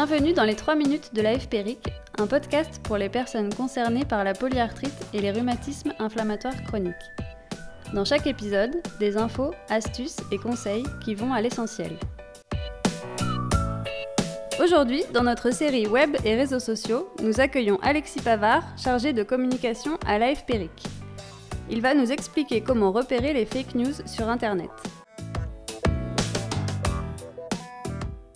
Bienvenue dans les 3 minutes de l'AFPRIC, un podcast pour les personnes concernées par la polyarthrite et les rhumatismes inflammatoires chroniques. Dans chaque épisode, des infos, astuces et conseils qui vont à l'essentiel. Aujourd'hui, dans notre série web et réseaux sociaux, nous accueillons Alexis Pavard, chargé de communication à l'AFPRIC. Il va nous expliquer comment repérer les fake news sur Internet.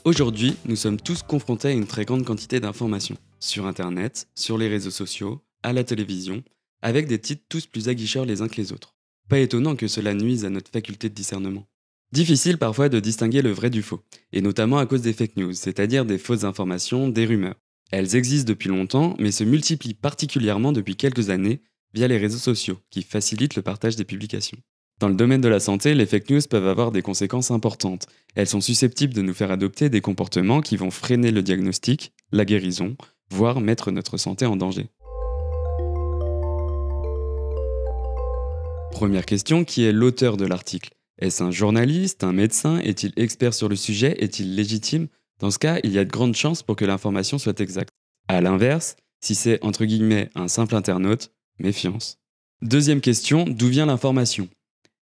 Aujourd'hui, nous sommes tous confrontés à une très grande quantité d'informations, sur Internet, sur les réseaux sociaux, à la télévision, avec des titres tous plus aguicheurs les uns que les autres. Pas étonnant que cela nuise à notre faculté de discernement. Difficile parfois de distinguer le vrai du faux, et notamment à cause des fake news, c'est-à-dire des fausses informations, des rumeurs. Elles existent depuis longtemps, mais se multiplient particulièrement depuis quelques années via les réseaux sociaux, qui facilitent le partage des publications. Dans le domaine de la santé, les fake news peuvent avoir des conséquences importantes. Elles sont susceptibles de nous faire adopter des comportements qui vont freiner le diagnostic, la guérison, voire mettre notre santé en danger. Première question, qui est l'auteur de l'article ? Est-ce un journaliste, un médecin ? Est-il expert sur le sujet ? Est-il légitime ? Dans ce cas, il y a de grandes chances pour que l'information soit exacte. A l'inverse, si c'est entre guillemets un simple internaute, méfiance. Deuxième question, d'où vient l'information ?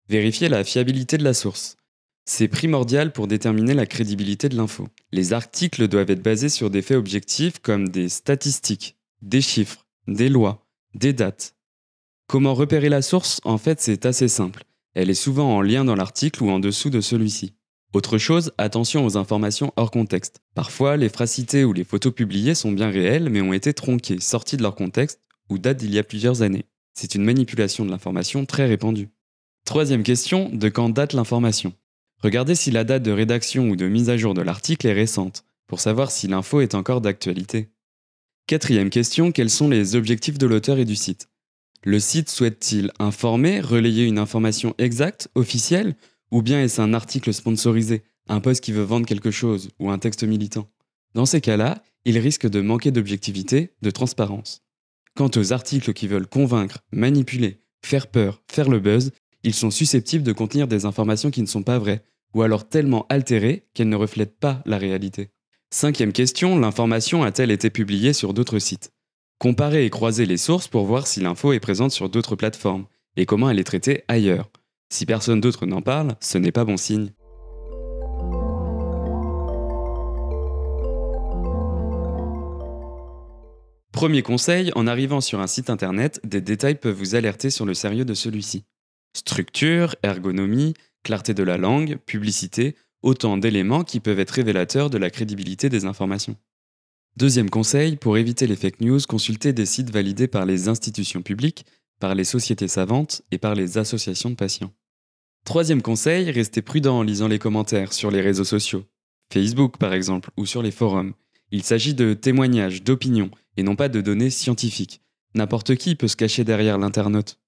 Vérifier la fiabilité de la source. C'est primordial pour déterminer la crédibilité de l'info. Les articles doivent être basés sur des faits objectifs comme des statistiques, des chiffres, des lois, des dates. Comment repérer la source ? En fait, c'est assez simple. Elle est souvent en lien dans l'article ou en dessous de celui-ci. Autre chose, attention aux informations hors contexte. Parfois, les phrases citées ou les photos publiées sont bien réelles mais ont été tronquées, sorties de leur contexte ou datent d'il y a plusieurs années. C'est une manipulation de l'information très répandue. Troisième question, de quand date l'information ? Regardez si la date de rédaction ou de mise à jour de l'article est récente, pour savoir si l'info est encore d'actualité. Quatrième question, quels sont les objectifs de l'auteur et du site ? Le site souhaite-t-il informer, relayer une information exacte, officielle, ou bien est-ce un article sponsorisé, un post qui veut vendre quelque chose, ou un texte militant ? Dans ces cas-là, il risque de manquer d'objectivité, de transparence. Quant aux articles qui veulent convaincre, manipuler, faire peur, faire le buzz, ils sont susceptibles de contenir des informations qui ne sont pas vraies, ou alors tellement altérées qu'elles ne reflètent pas la réalité. Cinquième question, l'information a-t-elle été publiée sur d'autres sites ? Comparez et croisez les sources pour voir si l'info est présente sur d'autres plateformes, et comment elle est traitée ailleurs. Si personne d'autre n'en parle, ce n'est pas bon signe. Premier conseil, en arrivant sur un site internet, des détails peuvent vous alerter sur le sérieux de celui-ci. Structure, ergonomie, clarté de la langue, publicité, autant d'éléments qui peuvent être révélateurs de la crédibilité des informations. Deuxième conseil, pour éviter les fake news, consultez des sites validés par les institutions publiques, par les sociétés savantes et par les associations de patients. Troisième conseil, restez prudent en lisant les commentaires sur les réseaux sociaux, Facebook par exemple, ou sur les forums. Il s'agit de témoignages, d'opinions, et non pas de données scientifiques. N'importe qui peut se cacher derrière l'internaute.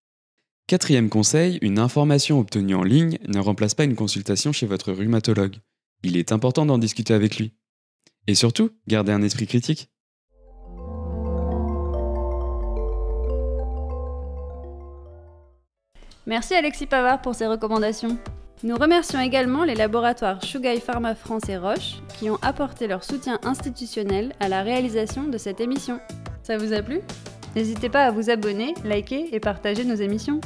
Quatrième conseil, une information obtenue en ligne ne remplace pas une consultation chez votre rhumatologue. Il est important d'en discuter avec lui. Et surtout, gardez un esprit critique. Merci Alexis Pavard pour ces recommandations. Nous remercions également les laboratoires Chugai Pharma France et Roche qui ont apporté leur soutien institutionnel à la réalisation de cette émission. Ça vous a plu ? N'hésitez pas à vous abonner, liker et partager nos émissions.